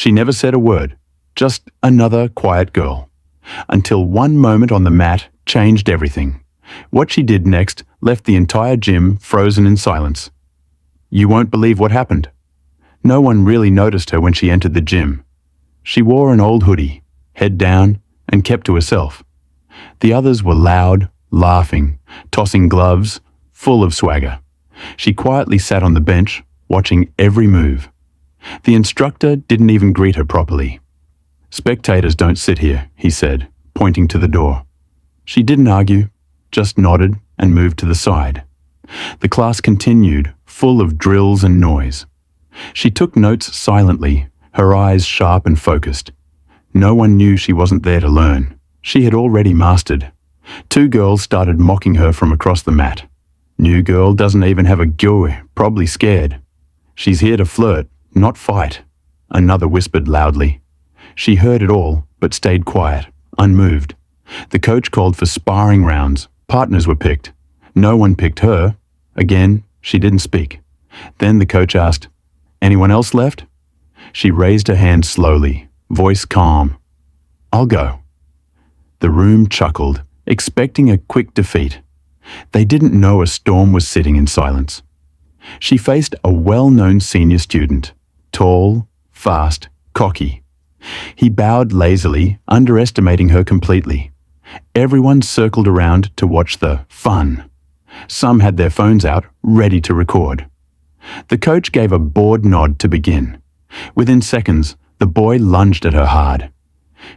She never said a word, just another quiet girl. Until one moment on the mat changed everything. What she did next left the entire gym frozen in silence. You won't believe what happened. No one really noticed her when she entered the gym. She wore an old hoodie, head down, and kept to herself. The others were loud, laughing, tossing gloves, full of swagger. She quietly sat on the bench, watching every move. The instructor didn't even greet her properly. "Spectators don't sit here," he said, pointing to the door. She didn't argue, just nodded and moved to the side. The class continued, full of drills and noise. She took notes silently, her eyes sharp and focused. No one knew she wasn't there to learn. She had already mastered. 2 girls started mocking her from across the mat. "New girl doesn't even have a gyo, probably scared. She's here to flirt, not fight," another whispered loudly. She heard it all, but stayed quiet, unmoved. The coach called for sparring rounds. Partners were picked. No one picked her. Again, she didn't speak. Then the coach asked, "Anyone else left?" She raised her hand slowly, voice calm. "I'll go." The room chuckled, expecting a quick defeat. They didn't know a storm was sitting in silence. She faced a well-known senior student, tall, fast, cocky. He bowed lazily, underestimating her completely. Everyone circled around to watch the fun. Some had their phones out, ready to record. The coach gave a bored nod to begin. Within seconds, the boy lunged at her hard.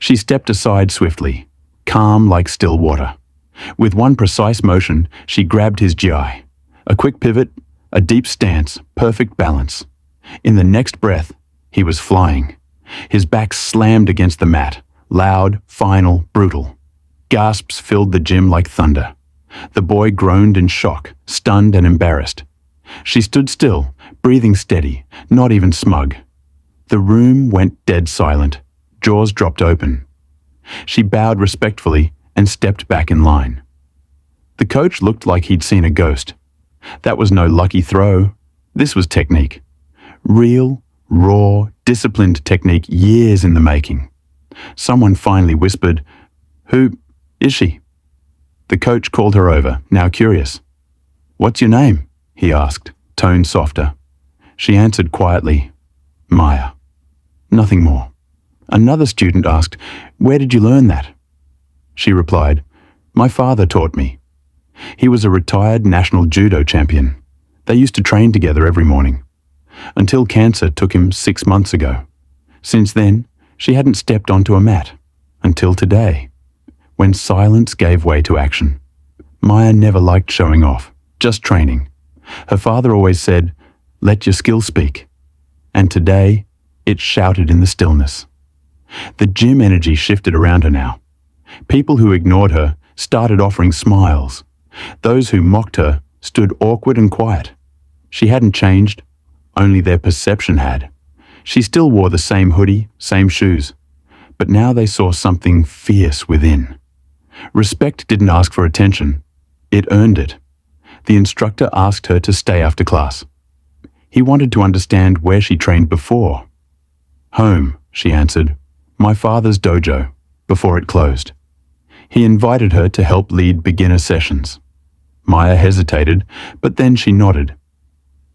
She stepped aside swiftly, calm like still water. With one precise motion, she grabbed his GI. A quick pivot, a deep stance, perfect balance. In the next breath, he was flying. His back slammed against the mat, loud, final, brutal. Gasps filled the gym like thunder. The boy groaned in shock, stunned and embarrassed. She stood still, breathing steady, not even smug. The room went dead silent, jaws dropped open. She bowed respectfully and stepped back in line. The coach looked like he'd seen a ghost. That was no lucky throw. This was technique. Real, raw, disciplined technique years in the making. Someone finally whispered, "Who is she?" The coach called her over, now curious. "What's your name?" he asked, tone softer. She answered quietly, "Maya." Nothing more. Another student asked, "Where did you learn that?" She replied, "My father taught me." He was a retired national judo champion. They used to train together every morning. Until cancer took him 6 months ago. Since then, she hadn't stepped onto a mat. Until today, when silence gave way to action. Maya never liked showing off, just training. Her father always said, "Let your skill speak." And today, it shouted in the stillness. The gym energy shifted around her now. People who ignored her started offering smiles. Those who mocked her stood awkward and quiet. She hadn't changed, only their perception had. She still wore the same hoodie, same shoes. But now they saw something fierce within. Respect didn't ask for attention. It earned it. The instructor asked her to stay after class. He wanted to understand where she trained before. "Home," she answered. "My father's dojo," before it closed. He invited her to help lead beginner sessions. Maya hesitated, but then she nodded.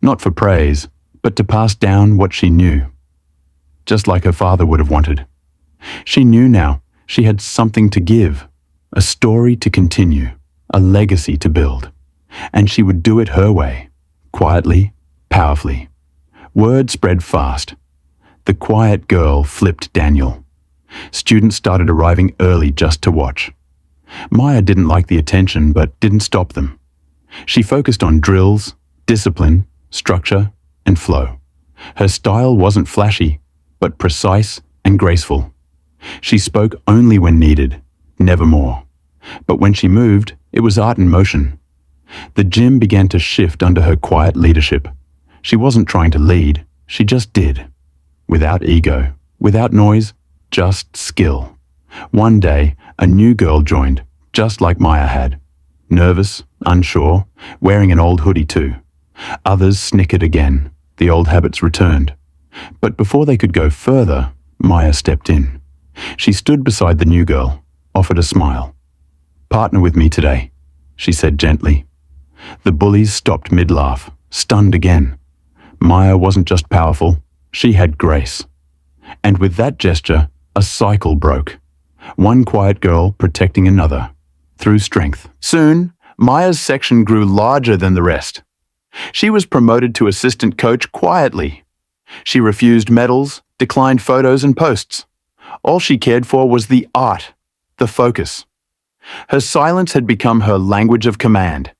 Not for praise, but to pass down what she knew. Just like her father would have wanted. She knew now she had something to give, a story to continue, a legacy to build. And she would do it her way, quietly, powerfully. Word spread fast. The quiet girl flipped Daniel. Students started arriving early just to watch. Maya didn't like the attention, but didn't stop them. She focused on drills, discipline, structure, and flow. Her style wasn't flashy, but precise and graceful. She spoke only when needed, never more. But when she moved, it was art in motion. The gym began to shift under her quiet leadership. She wasn't trying to lead, she just did. Without ego, without noise, just skill. One day, a new girl joined, just like Maya had. Nervous, unsure, wearing an old hoodie too. Others snickered again. The old habits returned. But before they could go further, Maya stepped in. She stood beside the new girl, offered a smile. "Partner with me today," she said gently. The bullies stopped mid-laugh, stunned again. Maya wasn't just powerful, she had grace. And with that gesture, a cycle broke. One quiet girl protecting another, through strength. Soon, Maya's section grew larger than the rest. She was promoted to assistant coach quietly. She refused medals, declined photos and posts. All she cared for was the art, the focus. Her silence had become her language of command.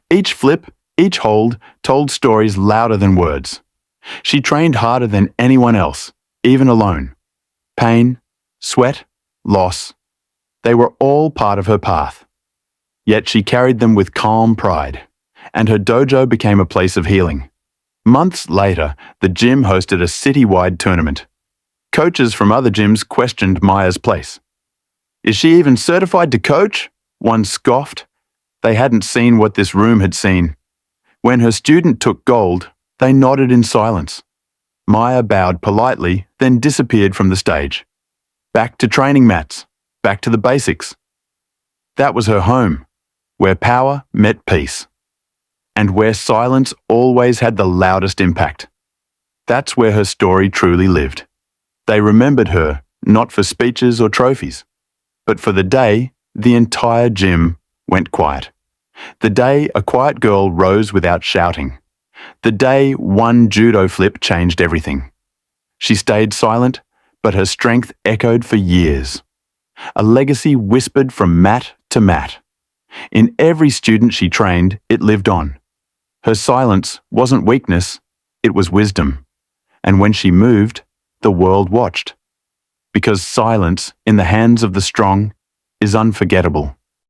Each flip, each hold, told stories louder than words. She trained harder than anyone else, even alone. Pain, sweat, loss, they were all part of her path. Yet she carried them with calm pride, and her dojo became a place of healing. Months later, the gym hosted a city-wide tournament. Coaches from other gyms questioned Maya's place. "Is she even certified to coach?" One scoffed. They hadn't seen what this room had seen. When her student took gold, they nodded in silence. Maya bowed politely, then disappeared from the stage. Back to training mats, back to the basics. That was her home, where power met peace, and where silence always had the loudest impact. That's where her story truly lived. They remembered her, not for speeches or trophies, but for the day the entire gym went quiet. The day a quiet girl rose without shouting. The day one judo flip changed everything. She stayed silent, but her strength echoed for years. A legacy whispered from mat to mat. In every student she trained, it lived on. Her silence wasn't weakness, it was wisdom. And when she moved, the world watched. Because silence in the hands of the strong is unforgettable.